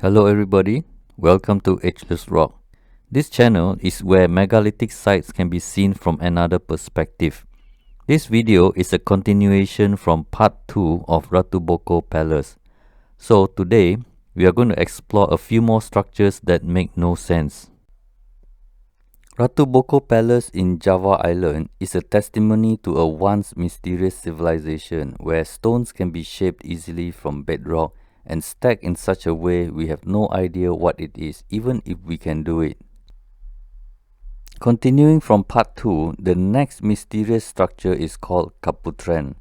Hello everybody, welcome to Ageless Rock. This channel is where megalithic sites can be seen from another perspective. This video is a continuation from part 2 of Ratu Boko Palace. So today, we are going to explore a few more structures that make no sense. Ratu Boko Palace in Java Island is a testimony to a once mysterious civilization where stones can be shaped easily from bedrock and stacked in such a way we have no idea what it is, even if we can do it. Continuing from part 2, the next mysterious structure is called Kaputren.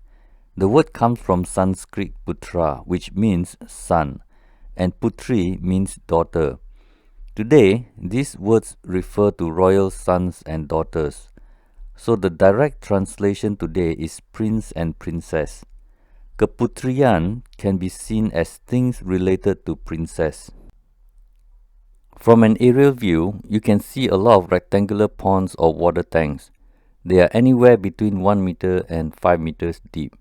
The word comes from Sanskrit putra, which means son, and putri means daughter. Today, these words refer to royal sons and daughters, so the direct translation today is prince and princess. Kaputrian can be seen as things related to princess. From an aerial view, you can see a lot of rectangular ponds or water tanks. They are anywhere between 1 meter and 5 meters deep.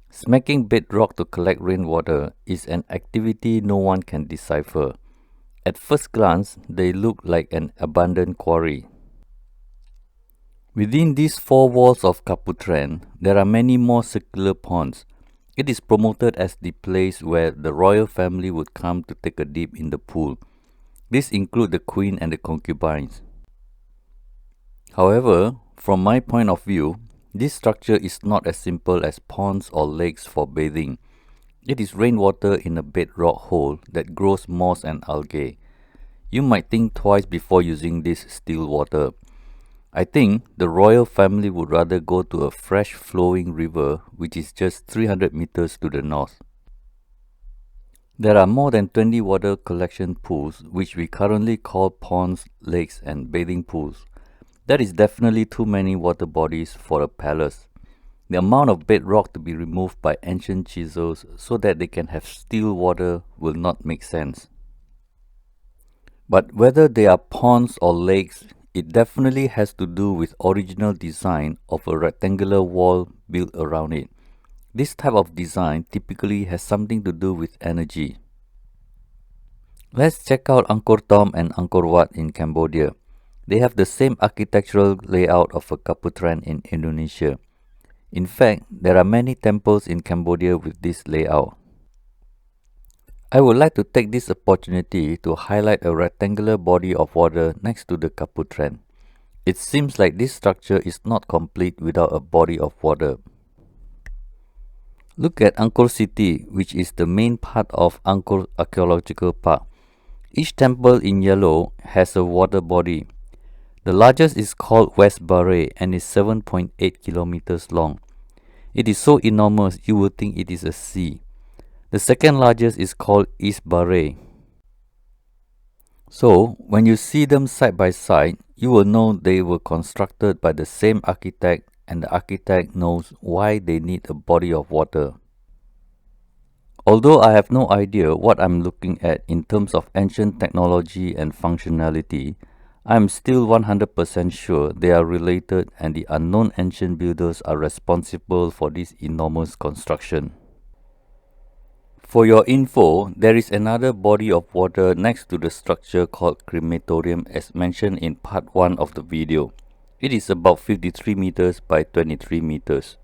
Smacking bedrock to collect rainwater is an activity no one can decipher. At first glance, they look like an abandoned quarry. Within these four walls of Kaputren, there are many more circular ponds. It is promoted as the place where the royal family would come to take a dip in the pool. These include the queen and the concubines. However, from my point of view, this structure is not as simple as ponds or lakes for bathing. It is rainwater in a bedrock hole that grows moss and algae. You might think twice before using this still water. I think the royal family would rather go to a fresh flowing river which is just 300 meters to the north. There are more than 20 water collection pools which we currently call ponds, lakes and bathing pools. That is definitely too many water bodies for a palace. The amount of bedrock to be removed by ancient chisels so that they can have still water will not make sense. But whether they are ponds or lakes, it definitely has to do with original design of a rectangular wall built around it. This type of design typically has something to do with energy. Let's check out Angkor Thom and Angkor Wat in Cambodia. They have the same architectural layout of a Kaputren in Indonesia. In fact, there are many temples in Cambodia with this layout. I would like to take this opportunity to highlight a rectangular body of water next to the Kaputren. It seems like this structure is not complete without a body of water. Look at Angkor City, which is the main part of Angkor Archaeological Park. Each temple in yellow has a water body. The largest is called West Baray and is 7.8 kilometers long. It is so enormous you would think it is a sea. The second largest is called East Baray. So, when you see them side by side, you will know they were constructed by the same architect and the architect knows why they need a body of water. Although I have no idea what I'm looking at in terms of ancient technology and functionality, I am still 100% sure they are related and the unknown ancient builders are responsible for this enormous construction. For your info, there is another body of water next to the structure called crematorium as mentioned in part 1 of the video. It is about 53 meters by 23 meters.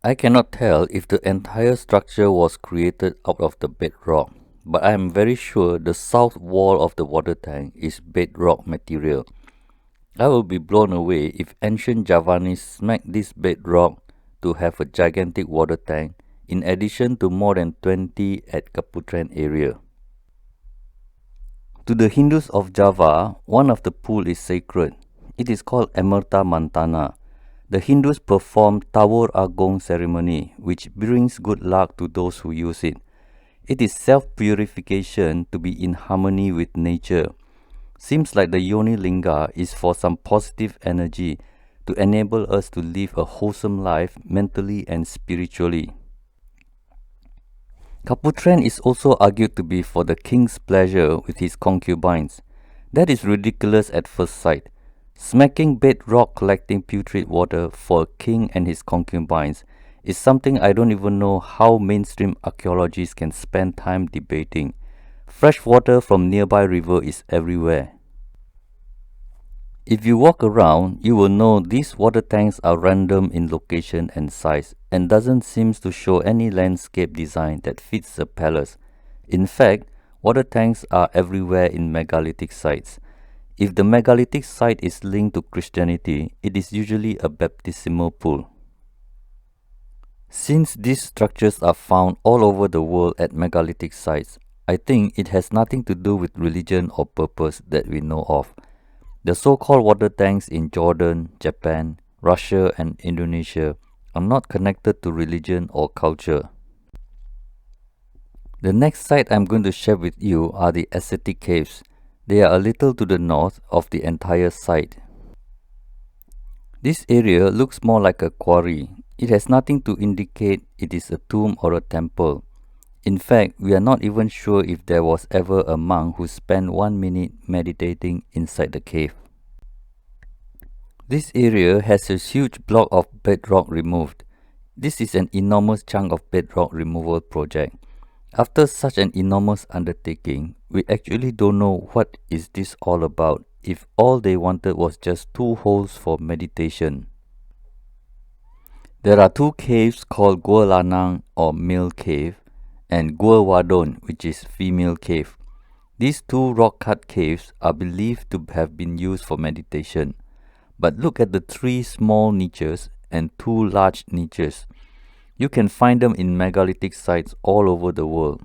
I cannot tell if the entire structure was created out of the bedrock, but I am very sure the south wall of the water tank is bedrock material. I will be blown away if ancient Javanese smacked this bedrock to have a gigantic water tank in addition to more than 20 at Kaputren area. To the Hindus of Java, one of the pool is sacred. It is called Emerta Mantana. The Hindus perform Tawur Agong ceremony, which brings good luck to those who use it. It is self-purification to be in harmony with nature. Seems like the Yoni Linga is for some positive energy to enable us to live a wholesome life mentally and spiritually. Kaputren is also argued to be for the king's pleasure with his concubines. That is ridiculous at first sight. Smacking bedrock collecting putrid water for a king and his concubines is something I don't even know how mainstream archaeologists can spend time debating. Fresh water from nearby river is everywhere. If you walk around, you will know these water tanks are random in location and size and doesn't seem to show any landscape design that fits a palace. In fact, water tanks are everywhere in megalithic sites. If the megalithic site is linked to Christianity, it is usually a baptismal pool. Since these structures are found all over the world at megalithic sites, I think it has nothing to do with religion or purpose that we know of. The so-called water tanks in Jordan, Japan, Russia and Indonesia are not connected to religion or culture. The next site I'm going to share with you are the ascetic caves. They are a little to the north of the entire site. This area looks more like a quarry. It has nothing to indicate it is a tomb or a temple. In fact, we are not even sure if there was ever a monk who spent 1 minute meditating inside the cave. This area has a huge block of bedrock removed. This is an enormous chunk of bedrock removal project. After such an enormous undertaking, we actually don't know what is this all about if all they wanted was just 2 holes for meditation. There are 2 caves called Gua Lanang or male cave and Gua Wadon, which is female cave. These 2 rock-cut caves are believed to have been used for meditation. But look at the 3 small niches and 2 large niches. You can find them in megalithic sites all over the world.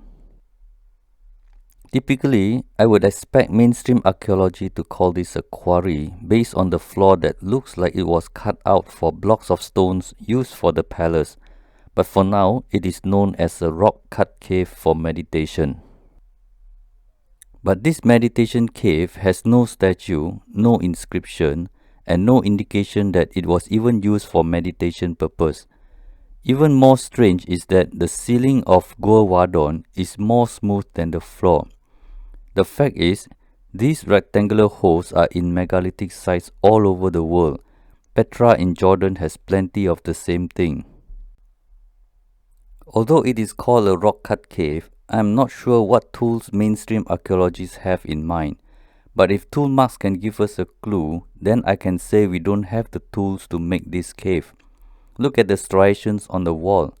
Typically, I would expect mainstream archaeology to call this a quarry based on the floor that looks like it was cut out for blocks of stones used for the palace. But for now, it is known as a rock-cut cave for meditation. But this meditation cave has no statue, no inscription, and no indication that it was even used for meditation purpose. Even more strange is that the ceiling of Gua Wadon is more smooth than the floor. The fact is, these rectangular holes are in megalithic sites all over the world. Petra in Jordan has plenty of the same thing. Although it is called a rock-cut cave, I am not sure what tools mainstream archaeologists have in mind. But if tool marks can give us a clue, then I can say we don't have the tools to make this cave. Look at the striations on the wall.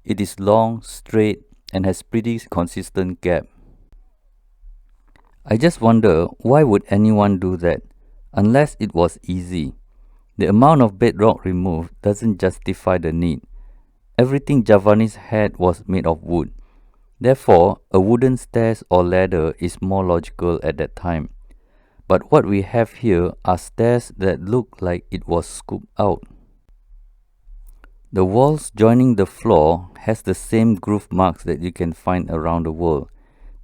It is long, straight, and has pretty consistent gap. I just wonder, why would anyone do that? Unless it was easy. The amount of bedrock removed doesn't justify the need. Everything Javanese had was made of wood. Therefore, a wooden stairs or ladder is more logical at that time. But what we have here are stairs that look like it was scooped out. The walls joining the floor has the same groove marks that you can find around the world.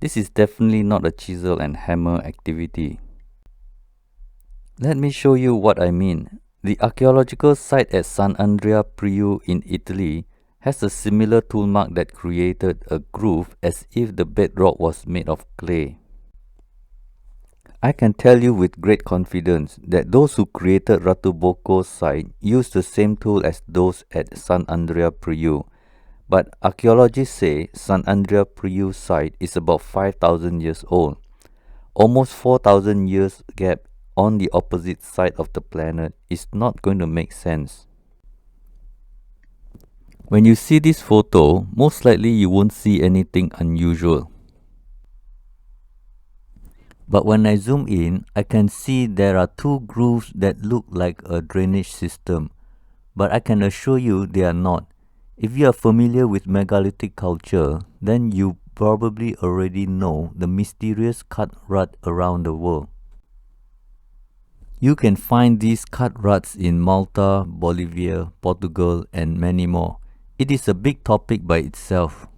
This is definitely not a chisel and hammer activity. Let me show you what I mean. The archaeological site at San Andrea Priu in Italy has a similar tool mark that created a groove as if the bedrock was made of clay. I can tell you with great confidence that those who created Ratu Boko's site used the same tool as those at San Andrea Priu. But archaeologists say San Andrea Priu site is about 5,000 years old. Almost 4,000 years gap on the opposite side of the planet is not going to make sense. When you see this photo, most likely you won't see anything unusual. But when I zoom in, I can see there are 2 grooves that look like a drainage system. But I can assure you they are not. If you are familiar with megalithic culture, then you probably already know the mysterious cut rut around the world. You can find these cut ruts in Malta, Bolivia, Portugal, and many more. It is a big topic by itself.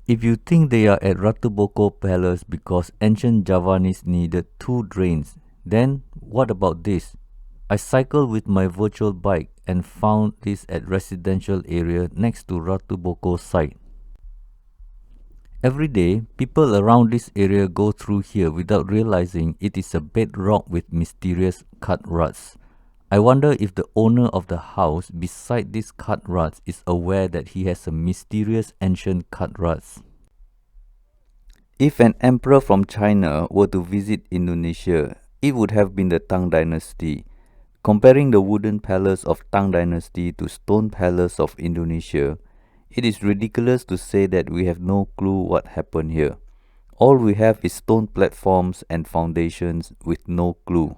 If you think they are at Ratu Boko Palace because ancient Javanese needed 2 drains, then what about this? I cycled with my virtual bike and found this at residential area next to Ratu Boko site. Every day, people around this area go through here without realizing it is a bedrock with mysterious cut ruts. I wonder if the owner of the house beside these cut ruts is aware that he has a mysterious ancient cut ruts. If an emperor from China were to visit Indonesia, it would have been the Tang Dynasty. Comparing the wooden palace of Tang Dynasty to stone palace of Indonesia, it is ridiculous to say that we have no clue what happened here. All we have is stone platforms and foundations with no clue.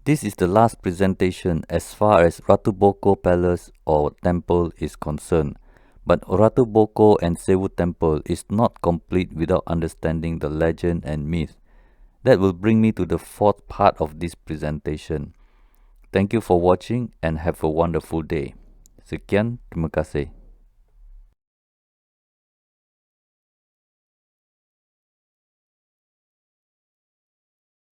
This is the last presentation as far as Ratu Boko Palace or Temple is concerned, but Ratu Boko and Sewu Temple is not complete without understanding the legend and myth. That will bring me to the fourth part of this presentation. Thank you for watching and have a wonderful day. Sekian, terima kasih.